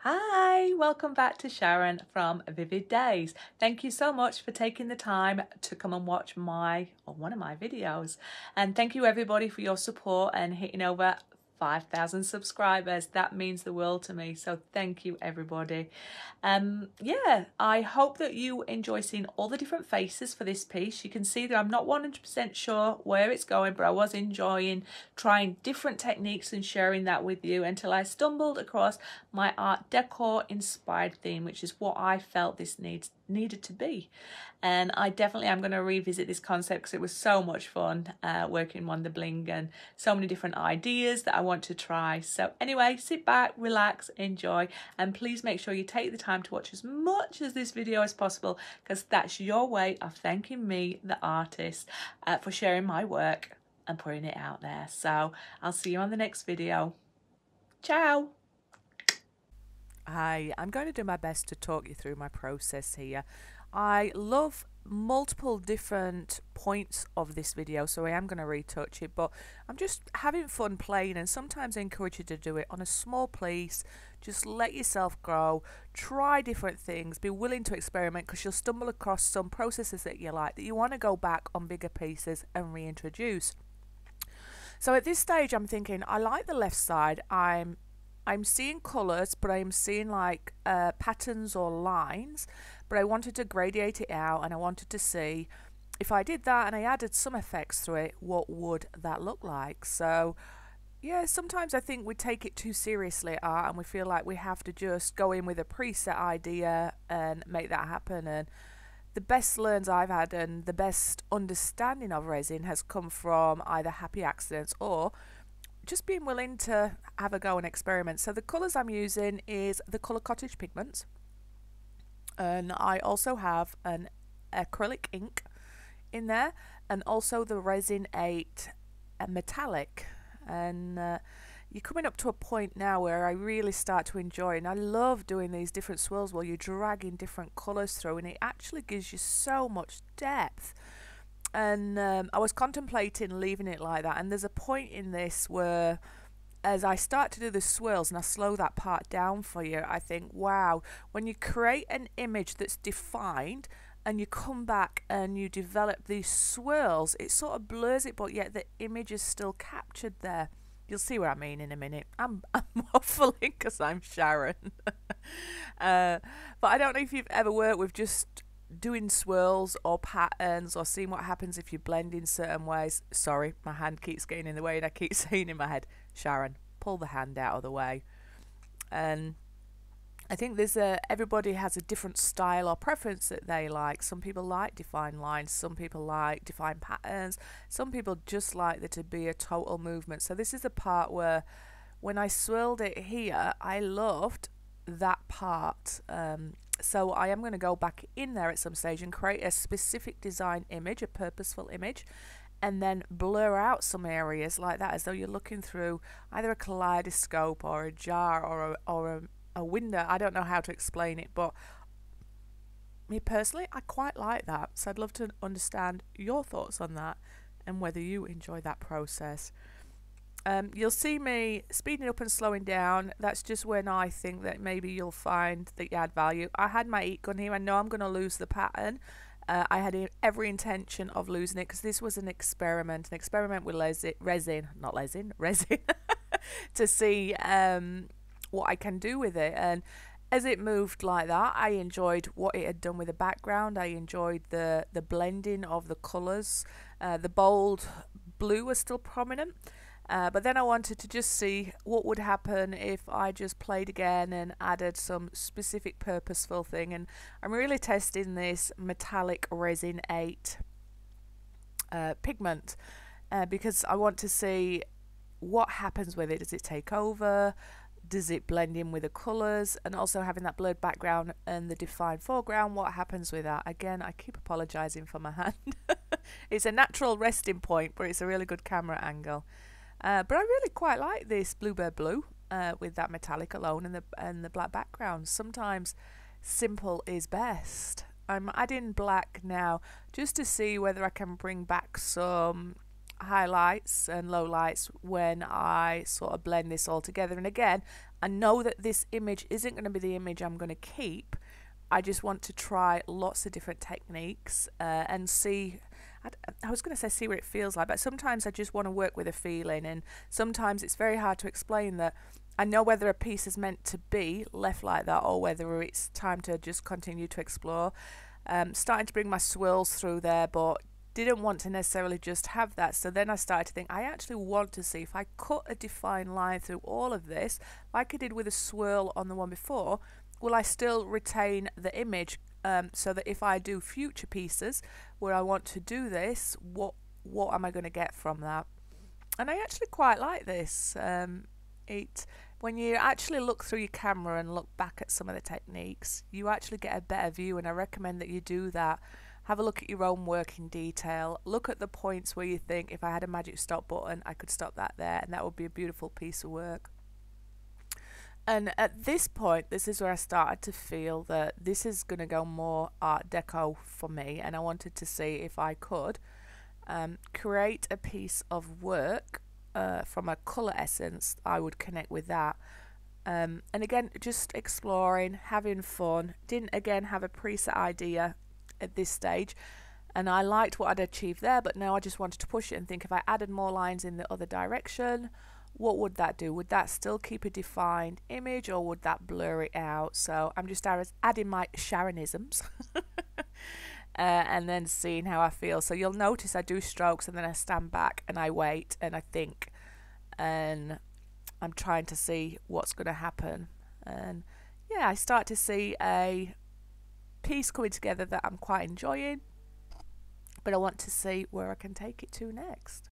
Hi, welcome back to Sharon from Vivid Days. Thank you so much for taking the time to come and watch one of my videos. And thank you everybody for your support and hitting over 5,000 subscribers. That means the world to me. So thank you everybody. Yeah, I hope that you enjoy seeing all the different faces for this piece. You can see that I'm not 100% sure where it's going, but I was enjoying trying different techniques and sharing that with you until I stumbled across my Art Deco inspired theme, which is what I felt this needed to be. And I definitely am going to revisit this concept because it was so much fun working on the bling and so many different ideas that I want to try. So anyway, sit back, relax, enjoy, and please make sure you take the time to watch as much of this video as possible, because that's your way of thanking me, the artist, for sharing my work and putting it out there. So I'll see you on the next video. Ciao. Hi, I'm going to do my best to talk you through my process here. I love multiple different points of this video, so I am going to retouch it, but I'm just having fun playing, and sometimes I encourage you to do it on a small piece. Just let yourself grow, try different things, be willing to experiment, because you'll stumble across some processes that you like that you want to go back on bigger pieces and reintroduce. So at this stage I'm thinking, I like the left side. I'm seeing colours, but I'm seeing like patterns or lines, but I wanted to gradiate it out, and I wanted to see if I did that and I added some effects through it, what would that look like? So yeah, sometimes I think we take it too seriously at art, and we feel like we have to just go in with a preset idea and make that happen. And the best learns I've had and the best understanding of resin has come from either happy accidents or just being willing to have a go and experiment. So the colours I'm using is the colour Cottage pigments, and I also have an acrylic ink in there, and also the Resin 8 metallic. And you're coming up to a point now where I really start to enjoy, and I love doing these different swirls where you're dragging different colours through, and it actually gives you so much depth. And I was contemplating leaving it like that, and there's a point in this where as I start to do the swirls and I slow that part down for you, I think, wow, when you create an image that's defined and you come back and you develop these swirls, it sort of blurs it, but yet the image is still captured there. You'll see what I mean in a minute. I'm waffling because I'm Sharon. But I don't know if you've ever worked with just doing swirls or patterns, or seeing what happens if you blend in certain ways. Sorry, my hand keeps getting in the way, and I keep saying in my head, Sharon, pull the hand out of the way. And I think there's everybody has a different style or preference that they like. Some people like defined lines, some people like defined patterns, some people just like there to be a total movement. So this is a part where when I swirled it here, I loved that part. So I am going to go back in there at some stage and create a specific design image, a purposeful image, and then blur out some areas like that, as though you're looking through either a kaleidoscope or a jar or a window. I don't know how to explain it, but me personally, I quite like that. So I'd love to understand your thoughts on that and whether you enjoy that process. You'll see me speeding up and slowing down. That's just when I think that maybe you'll find that you add value. I had my Heatgun here. I know I'm going to lose the pattern. I had every intention of losing it because this was an experiment with resin, to see what I can do with it. And as it moved like that, I enjoyed what it had done with the background. I enjoyed the blending of the colours. The bold blue was still prominent. But then I wanted to just see what would happen if I just played again and added some specific purposeful thing. And I'm really testing this metallic Resin 8 pigment because I want to see what happens with it. Does it take over? Does it blend in with the colours? And also having that blurred background and the defined foreground, what happens with that? Again, I keep apologising for my hand. It's a natural resting point, but it's a really good camera angle. But I really quite like this Bluebird Blue with that metallic alone and the black background. Sometimes simple is best. I'm adding black now just to see whether I can bring back some highlights and lowlights when I sort of blend this all together. And again, I know that this image isn't going to be the image I'm going to keep. I just want to try lots of different techniques and see. I was going to say see what it feels like, but sometimes I just want to work with a feeling, and sometimes it's very hard to explain that I know whether a piece is meant to be left like that or whether it's time to just continue to explore. Starting to bring my swirls through there, but didn't want to necessarily just have that. So then I started to think I actually want to see if I cut a defined line through all of this, like I did with a swirl on the one before, will I still retain the image, so that if I do future pieces where I want to do this, what am I going to get from that? And I actually quite like this. When you actually look through your camera and look back at some of the techniques, you actually get a better view, and I recommend that you do that. Have a look at your own work in detail. Look at the points where you think, if I had a magic stop button, I could stop that there, and that would be a beautiful piece of work. And at this point, this is where I started to feel that this is going to go more Art Deco for me, and I wanted to see if I could create a piece of work from a colour essence. I would connect with that. And again, just exploring, having fun. Didn't again have a preset idea at this stage, and I liked what I'd achieved there, but now I just wanted to push it and think, if I added more lines in the other direction, what would that do? Would that still keep a defined image, or would that blur it out? So I'm just adding my Sharonisms and then seeing how I feel. So you'll notice I do strokes and then I stand back and I wait and I think, and I'm trying to see what's going to happen. And yeah, I start to see a piece coming together that I'm quite enjoying, but I want to see where I can take it to next.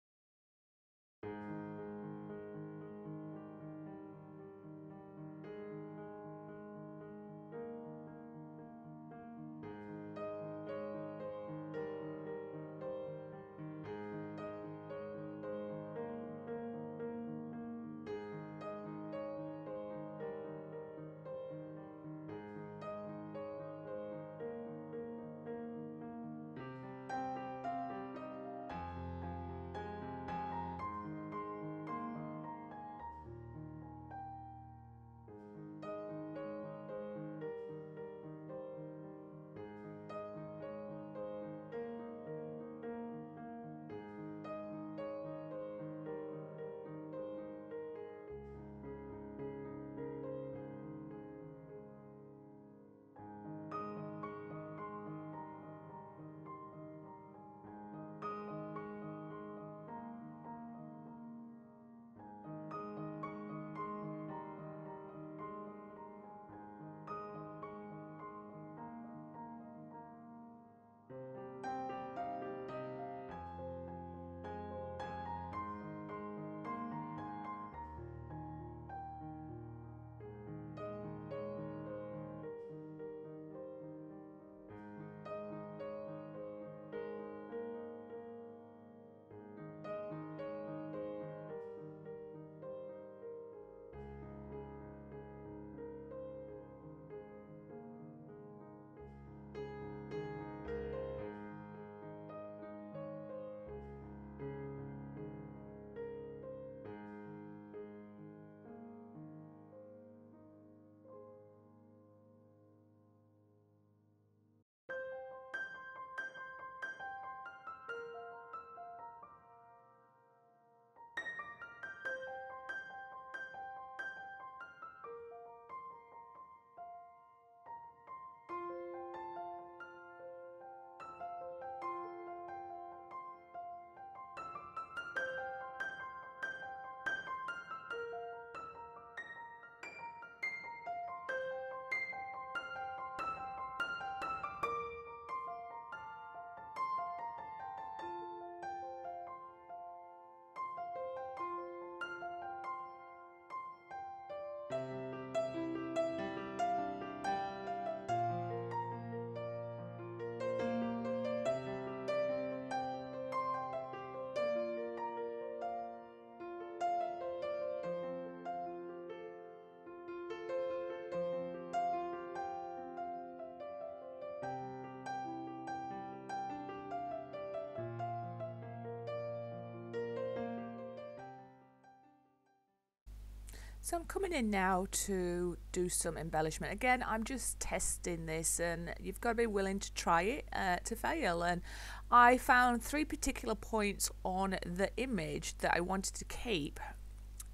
So I'm coming in now to do some embellishment. Again, I'm just testing this, and you've got to be willing to try it to fail. And I found 3 particular points on the image that I wanted to keep.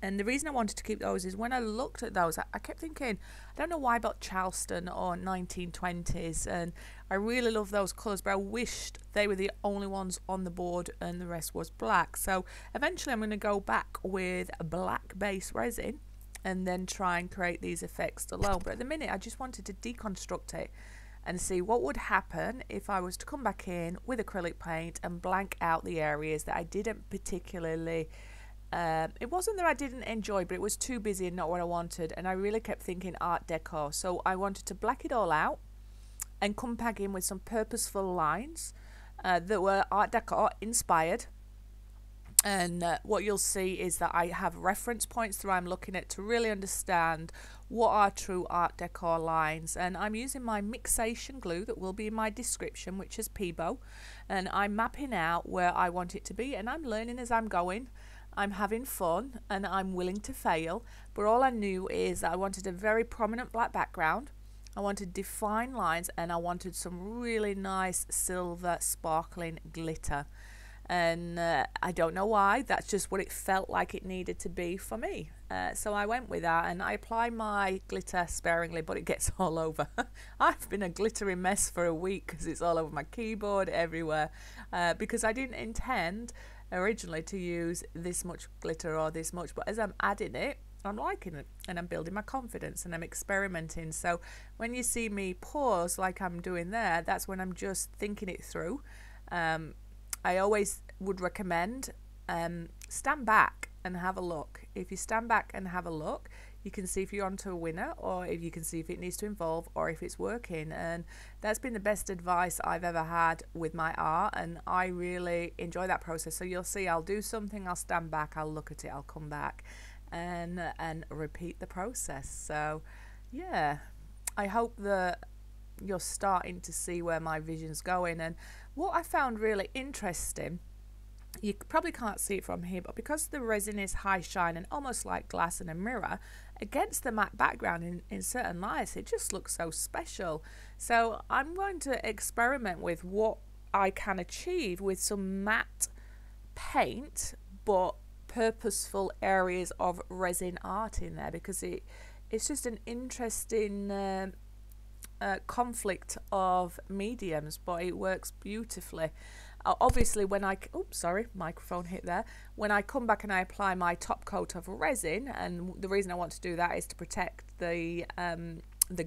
And the reason I wanted to keep those is when I looked at those, I kept thinking, I don't know why about Charleston or 1920s, and I really love those colours, but I wished they were the only ones on the board and the rest was black. So eventually I'm going to go back with a black base resin and then try and create these effects alone. But at the minute I just wanted to deconstruct it and see what would happen if I was to come back in with acrylic paint and blank out the areas that I didn't particularly it wasn't that I didn't enjoy, but it was too busy and not what I wanted, and I really kept thinking Art Deco. So I wanted to black it all out and come back in with some purposeful lines that were Art Deco inspired. And what you'll see is that I have reference points that I'm looking at to really understand what are true Art Deco lines. And I'm using my mixation glue that will be in my description, which is Peebo, and I'm mapping out where I want it to be, and I'm learning as I'm going. I'm having fun and I'm willing to fail, but all I knew is that I wanted a very prominent black background, I wanted defined lines, and I wanted some really nice silver sparkling glitter. And I don't know why, that's just what it felt like it needed to be for me. So I went with that, and I apply my glitter sparingly, but it gets all over. I've been a glittery mess for a week because it's all over my keyboard, everywhere, because I didn't intend originally to use this much glitter or this much, but as I'm adding it, I'm liking it and I'm building my confidence and I'm experimenting. So when you see me pause like I'm doing there, that's when I'm just thinking it through. I always would recommend stand back and have a look. If you stand back and have a look, you can see if you're onto a winner, or if you can see if it needs to evolve, or if it's working. And that's been the best advice I've ever had with my art, and I really enjoy that process. So you'll see I'll do something, I'll stand back, I'll look at it, I'll come back and repeat the process. So yeah, I hope that you're starting to see where my vision's going. And what I found really interesting, you probably can't see it from here, but because the resin is high shine and almost like glass in a mirror against the matte background in certain lights, it just looks so special. So I'm going to experiment with what I can achieve with some matte paint but purposeful areas of resin art in there, because it's just an interesting conflict of mediums, but it works beautifully. Obviously when I, oops, sorry, microphone hit there. When I come back and I apply my top coat of resin, and the reason I want to do that is to protect the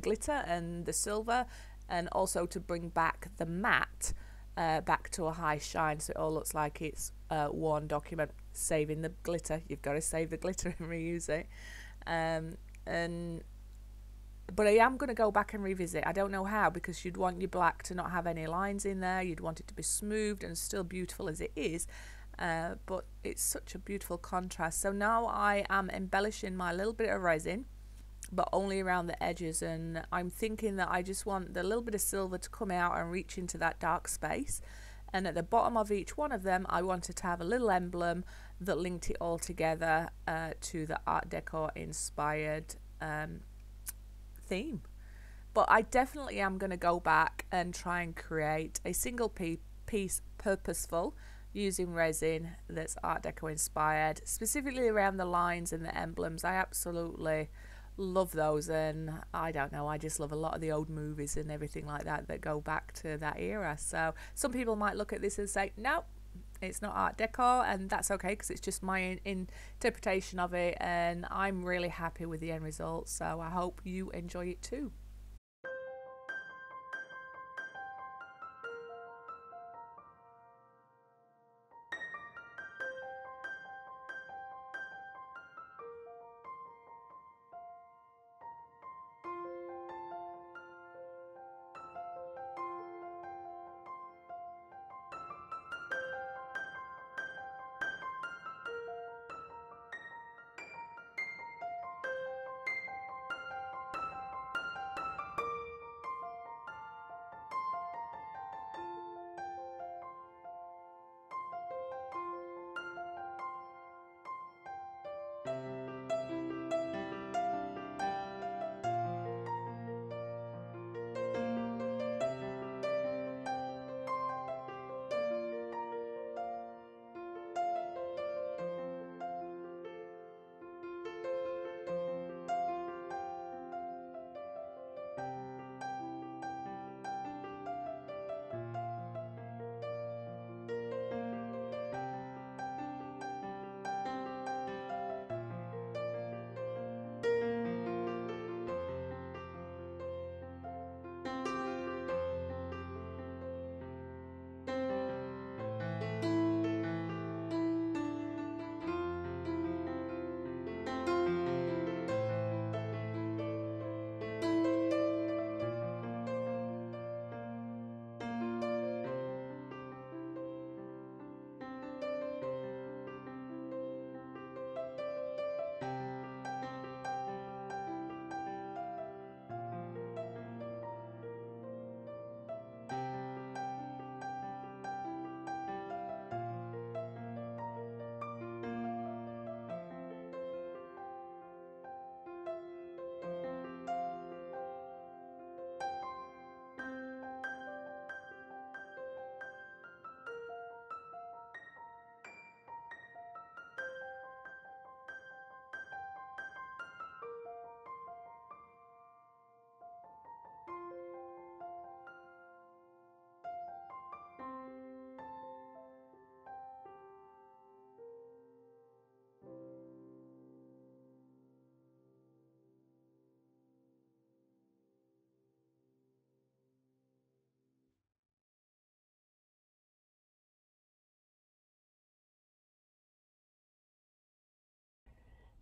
glitter and the silver, and also to bring back the matte back to a high shine, so it all looks like it's one document. Saving the glitter, you've got to save the glitter and reuse it. But I am going to go back and revisit. I don't know how, because you'd want your black to not have any lines in there. You'd want it to be smoothed and still beautiful as it is. But it's such a beautiful contrast. So now I am embellishing my little bit of resin, but only around the edges. And I'm thinking that I just want the little bit of silver to come out and reach into that dark space. And at the bottom of each one of them, I wanted to have a little emblem that linked it all together to the Art Deco inspired theme. But I definitely am going to go back and try and create a single piece purposeful using resin that's Art Deco inspired, specifically around the lines and the emblems. I absolutely love those, and I don't know, I just love a lot of the old movies and everything like that that go back to that era. So some people might look at this and say, no, it's not Art Deco, and that's okay, because it's just my interpretation of it, and I'm really happy with the end result. So I hope you enjoy it too.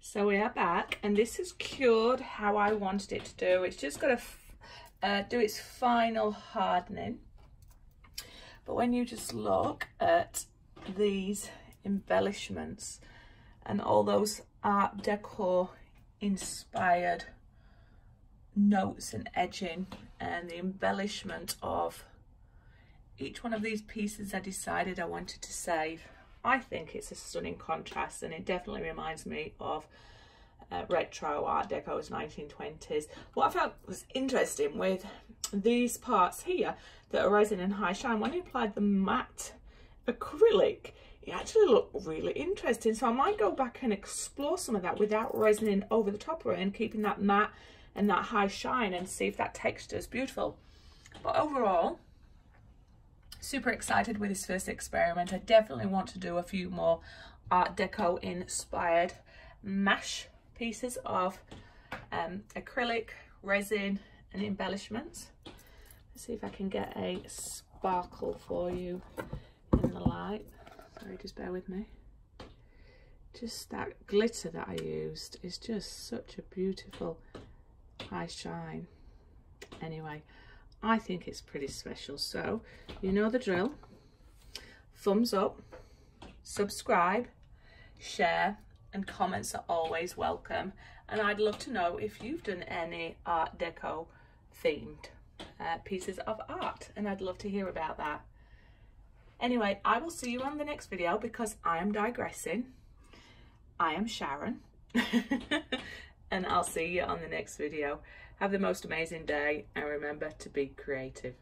So we are back, and this has cured how I wanted it to do. It's just got to do its final hardening. But when you just look at these embellishments and all those Art Deco inspired notes and edging, and the embellishment of each one of these pieces I decided I wanted to save, I think it's a stunning contrast, and it definitely reminds me of retro Art Deco's 1920s. What I found was interesting with these parts here that are resin and high shine, when you applied the matte acrylic, it actually looked really interesting. So I might go back and explore some of that without resining over the top of it and keeping that matte and that high shine, and see if that texture is beautiful. But overall, super excited with this first experiment. I definitely want to do a few more Art Deco inspired mash pieces of acrylic, resin and embellishments. Let's see if I can get a sparkle for you in the light. Sorry, just bear with me. Just that glitter that I used is just such a beautiful high shine. Anyway, I think it's pretty special. So you know the drill. Thumbs up, subscribe, share, and comments are always welcome. And I'd love to know if you've done any Art Deco themed pieces of art, and I'd love to hear about that. Anyway, I will see you on the next video, because I am digressing. I am Sharon. And I'll see you on the next video. Have the most amazing day, and remember to be creative.